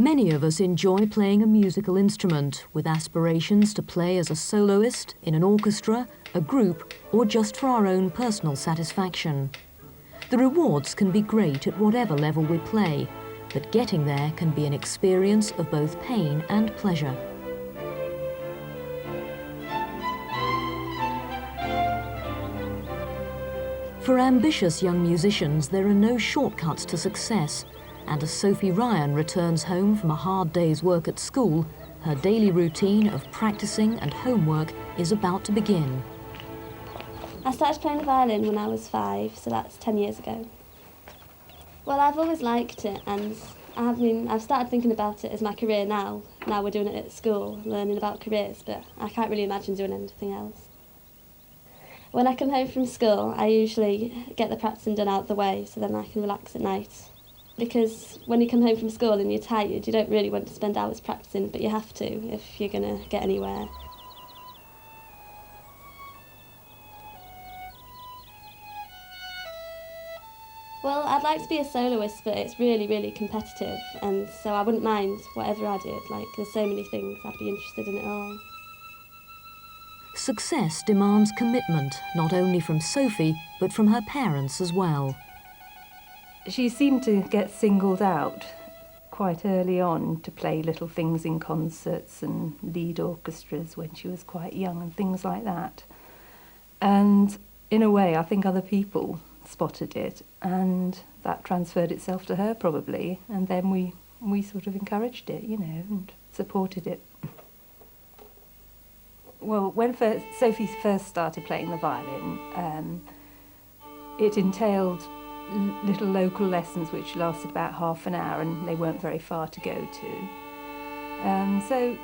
Many of us enjoy playing a musical instrument, with aspirations to play as a soloist, in an orchestra, a group, or just for our own personal satisfaction. The rewards can be great at whatever level we play, but getting there can be an experience of both pain and pleasure. For ambitious young musicians, there are no shortcuts to success, and as Sophie Ryan returns home from a hard day's work at school, her daily routine of practicing and homework is about to begin. I started playing the violin when I was 5, so that's 10 years ago. Well, I've always liked it, and I've started thinking about it as my career now. Now we're doing it at school, learning about careers, but I can't really imagine doing anything else. When I come home from school, I usually get the practicing done out the way, so then I can relax at night. Because when you come home from school and you're tired, you don't really want to spend hours practicing, but you have to if you're going to get anywhere. Well, I'd like to be a soloist, but it's really, really competitive, and so I wouldn't mind whatever I did. Like, there's so many things, I'd be interested in it all. Success demands commitment, not only from Sophie, but from her parents as well. She seemed to get singled out quite early on to play little things in concerts and lead orchestras when she was quite young and things like that. And in a way, I think other people spotted it, and that transferred itself to her probably, and then we sort of encouraged it, you know, and supported it. Well, when Sophie first started playing the violin, it entailed little local lessons which lasted about half an hour, and they weren't very far to go to. So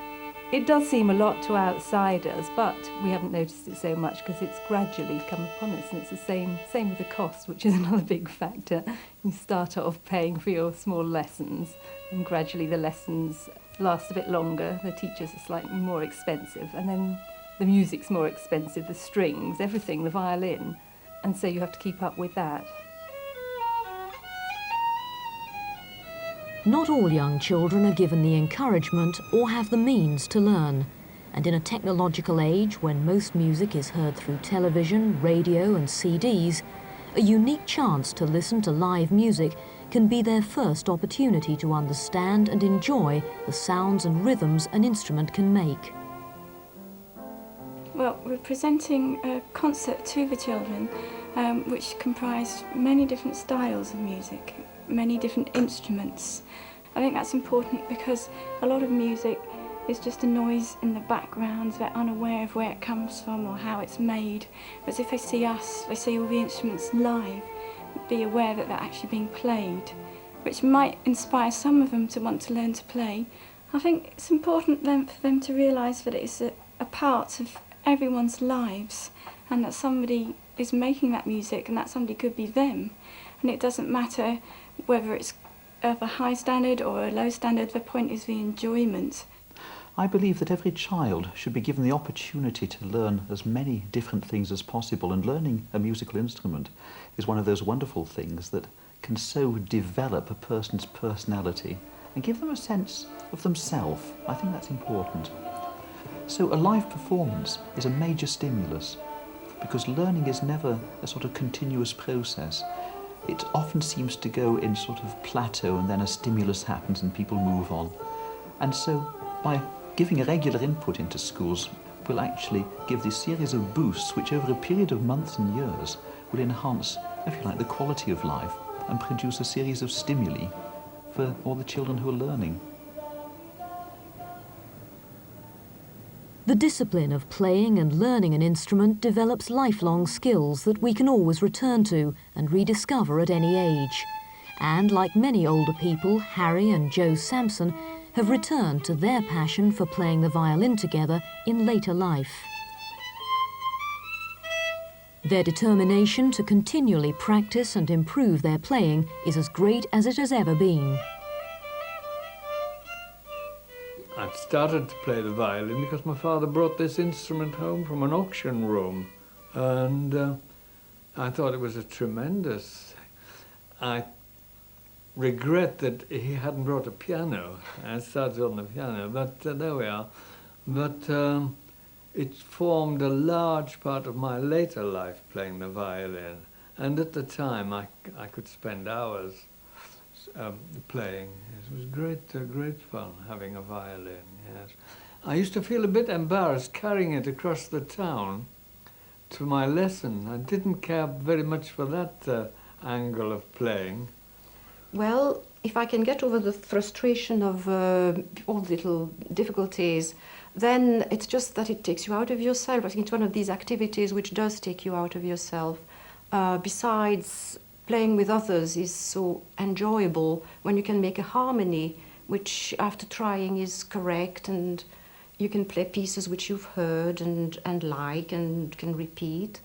it does seem a lot to outsiders, but we haven't noticed it so much because it's gradually come upon us, and it's the same with the cost, which is another big factor. You start off paying for your small lessons, and gradually the lessons last a bit longer, the teachers are slightly more expensive, and then the music's more expensive, the strings, everything, the violin, and so you have to keep up with that. Not all young children are given the encouragement or have the means to learn. And in a technological age when most music is heard through television, radio and CDs, a unique chance to listen to live music can be their first opportunity to understand and enjoy the sounds and rhythms an instrument can make. Well, we're presenting a concert to the children which comprised many different styles of music, many different instruments. I think that's important because a lot of music is just a noise in the background. They're unaware of where it comes from or how it's made. Whereas if they see us, they see all the instruments live, be aware that they're actually being played, which might inspire some of them to want to learn to play. I think it's important then for them to realise that it's a part of everyone's lives, and that somebody is making that music, and that somebody could be them. And it doesn't matter whether it's of a high standard or a low standard, the point is the enjoyment. I believe that every child should be given the opportunity to learn as many different things as possible, and learning a musical instrument is one of those wonderful things that can so develop a person's personality and give them a sense of themselves. I think that's important. So a live performance is a major stimulus, because learning is never a sort of continuous process. It often seems to go in sort of plateau, and then a stimulus happens and people move on. And so by giving a regular input into schools, we'll actually give this series of boosts which over a period of months and years will enhance, if you like, the quality of life and produce a series of stimuli for all the children who are learning. The discipline of playing and learning an instrument develops lifelong skills that we can always return to and rediscover at any age. And like many older people, Harry and Jo Sampson have returned to their passion for playing the violin together in later life. Their determination to continually practice and improve their playing is as great as it has ever been. I started to play the violin because my father brought this instrument home from an auction room, and I thought it was a tremendous. I regret that he hadn't brought a piano. I started on the piano, but there we are. But it formed a large part of my later life, playing the violin. And at the time, I could spend hours playing. It was great fun having a violin, yes. I used to feel a bit embarrassed carrying it across the town to my lesson. I didn't care very much for that angle of playing. Well, if I can get over the frustration of all the little difficulties, then it's just that it takes you out of yourself. I think it's one of these activities which does take you out of yourself. Besides, playing with others is so enjoyable when you can make a harmony, which after trying is correct, and you can play pieces which you've heard and like and can repeat.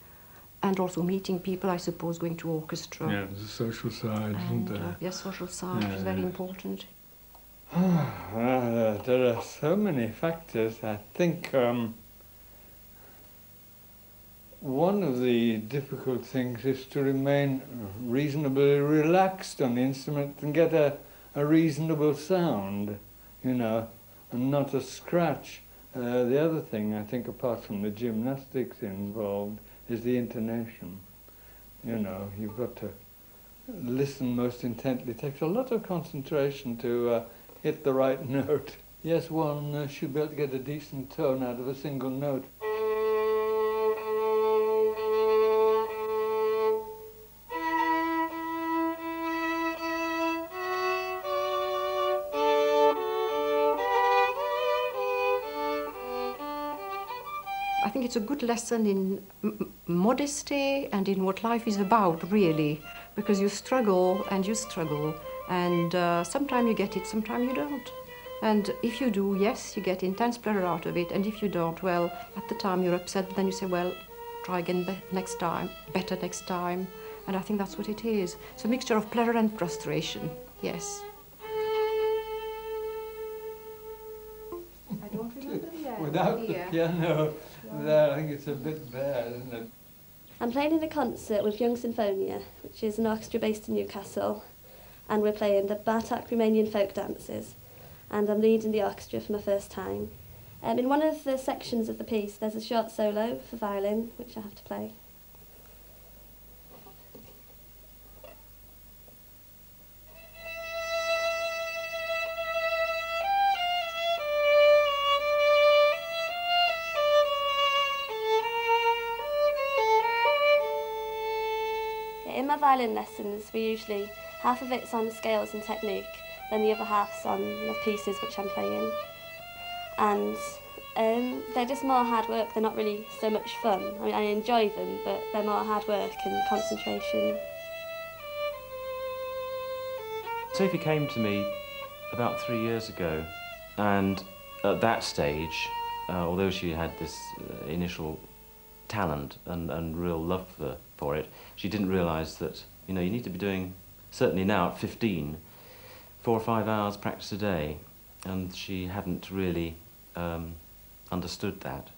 And also meeting people, I suppose, going to orchestra. Yeah, the social side, isn't there? Yes, social side is very important. There are so many factors. I think one of the difficult things is to remain reasonably relaxed on the instrument and get a reasonable sound, you know, and not a scratch. The other thing, I think, apart from the gymnastics involved, is the intonation. You know, you've got to listen most intently. It takes a lot of concentration to hit the right note. Yes, one should be able to get a decent tone out of a single note. I think it's a good lesson in modesty and in what life is about, really, because you struggle, and sometimes you get it, sometimes you don't. And if you do, yes, you get intense pleasure out of it, and if you don't, well, at the time you're upset, but then you say, well, try again next time, better next time, and I think that's what it is. It's a mixture of pleasure and frustration, yes. I don't remember the end. Without the piano there, I think it's a bit bare, isn't it? I'm playing in a concert with Young Sinfonia, which is an orchestra based in Newcastle, and we're playing the Bartok Romanian folk dances, and I'm leading the orchestra for my first time. In one of the sections of the piece, there's a short solo for violin, which I have to play. In my violin lessons, we usually, half of it's on scales and technique, then the other half's on the pieces which I'm playing. And they're just more hard work, they're not really so much fun. I mean, I enjoy them, but they're more hard work and concentration. Sophie came to me about 3 years ago, and at that stage, although she had this initial talent and real love for it, she didn't realise that, you know, you need to be doing, certainly now at 15, 4 or 5 hours practice a day, and she hadn't really understood that.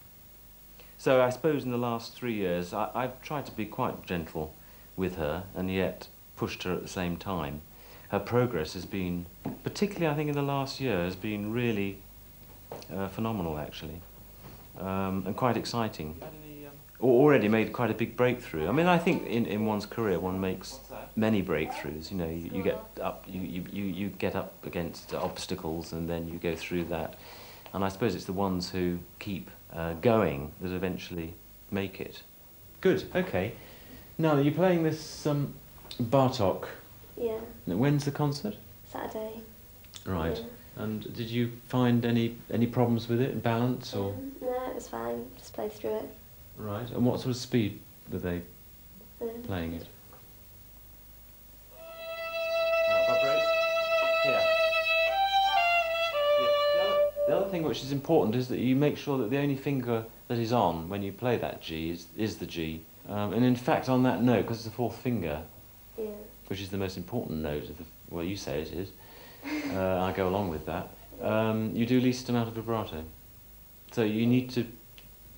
So I suppose in the last 3 years I've tried to be quite gentle with her and yet pushed her at the same time. Her progress has been, particularly I think in the last year, has been really phenomenal actually, and quite exciting. Already made quite a big breakthrough. I mean, I think in one's career one makes many breakthroughs. You know, you get up, you get up against obstacles, and then you go through that. And I suppose it's the ones who keep going that eventually make it. Good. Okay. Now you're playing this Bartok. Yeah. When's the concert? Saturday. Right. Yeah. And did you find any problems with it, balance or? No, it was fine. Just play through it. Right. And what sort of speed were they playing it? Vibrate. Here. Yeah. The other thing which is important is that you make sure that the only finger that is on when you play that G is the G. And in fact, on that note, because it's the fourth finger, Yeah. which is the most important note of the, well, you say it is. I go along with that. You do least amount of vibrato. So you need to,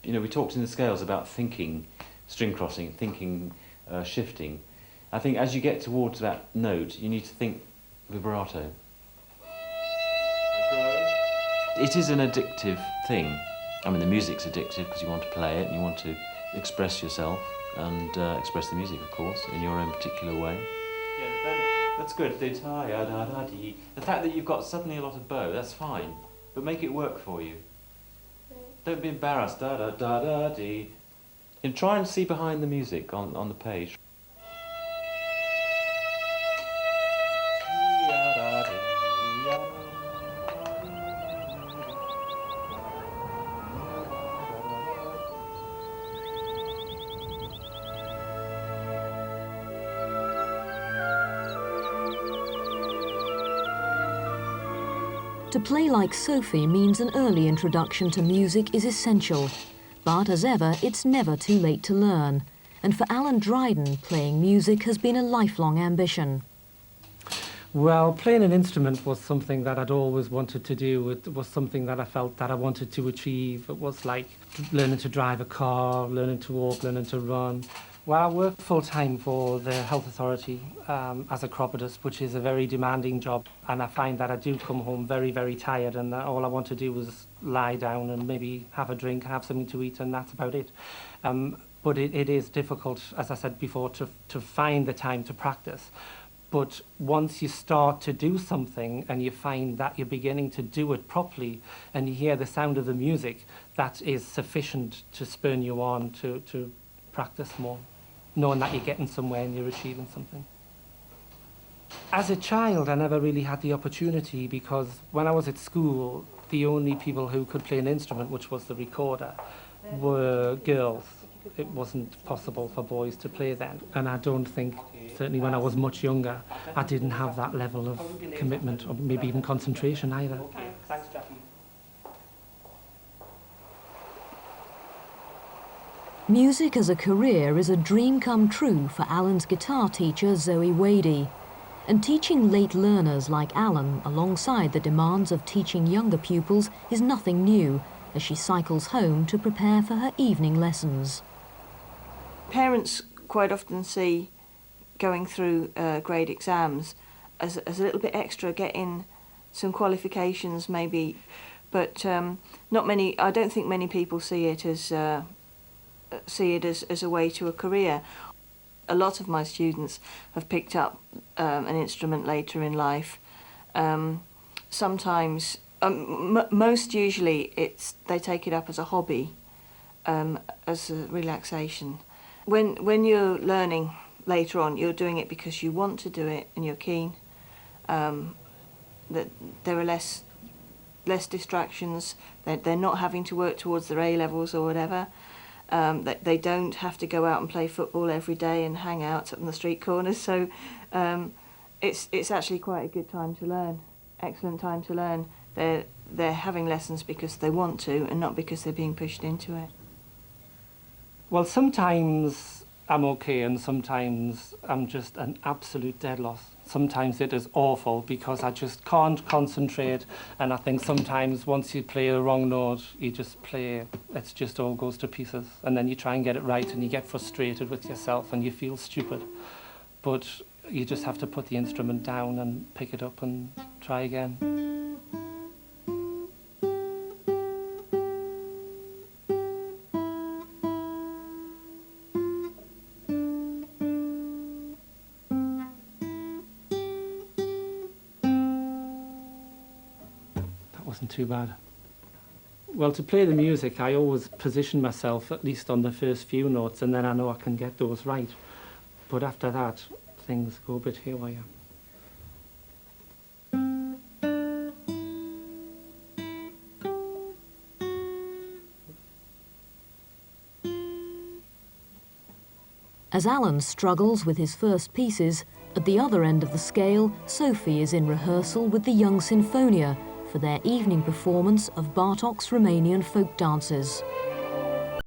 you know, we talked in the scales about thinking, string crossing, thinking, shifting. I think as you get towards that note, you need to think vibrato. It is an addictive thing. I mean, the music's addictive because you want to play it and you want to express yourself and express the music, of course, in your own particular way. Yeah, that's good. The fact that you've got suddenly a lot of bow, that's fine, but make it work for you. Don't be embarrassed. Da da da da dee. And try and see behind the music on the page. To play like Sophie means an early introduction to music is essential. But as ever, it's never too late to learn. And for Alan Dryden, playing music has been a lifelong ambition. Well, playing an instrument was something that I'd always wanted to do. It was something that I felt that I wanted to achieve. It was like learning to drive a car, learning to walk, learning to run. Well, I work full-time for the Health Authority as a chiropodist, which is a very demanding job. And I find that I do come home very, very tired, and that all I want to do is lie down and maybe have a drink, have something to eat, and that's about it. But it is difficult, as I said before, to find the time to practice. But once you start to do something and you find that you're beginning to do it properly and you hear the sound of the music, that is sufficient to spur you on to practice more, knowing that you're getting somewhere and you're achieving something. As a child, I never really had the opportunity because when I was at school, the only people who could play an instrument, which was the recorder, were girls. It wasn't possible for boys to play then. And I don't think, certainly when I was much younger, I didn't have that level of commitment or maybe even concentration either. Thanks, Jackie. Music as a career is a dream come true for Alan's guitar teacher, Zoe Wadey. And teaching late learners like Alan alongside the demands of teaching younger pupils is nothing new as she cycles home to prepare for her evening lessons. Parents quite often see going through grade exams as a little bit extra, getting some qualifications maybe, but not many. I don't think many people see it as a way to a career. A lot of my students have picked up an instrument later in life. Sometimes, most usually, they take it up as a hobby, as a relaxation. When you're learning later on, you're doing it because you want to do it and you're keen. That there are less distractions. They're not having to work towards their A-levels or whatever. They don't have to go out and play football every day and hang out up in the street corners. So it's actually quite a good time to learn. Excellent time to learn. They're having lessons because they want to and not because they're being pushed into it. Well, sometimes I'm okay and sometimes I'm just an absolute dead loss. Sometimes it is awful because I just can't concentrate, and I think sometimes once you play a wrong note, you just play, it just all goes to pieces, and then you try and get it right and you get frustrated with yourself and you feel stupid. But you just have to put the instrument down and pick it up and try again. Wasn't too bad. Well, to play the music, I always position myself at least on the first few notes, and then I know I can get those right. But after that, things go a bit haywire. As Alan struggles with his first pieces, at the other end of the scale, Sophie is in rehearsal with the Young Sinfonia for their evening performance of Bartók's Romanian folk dances.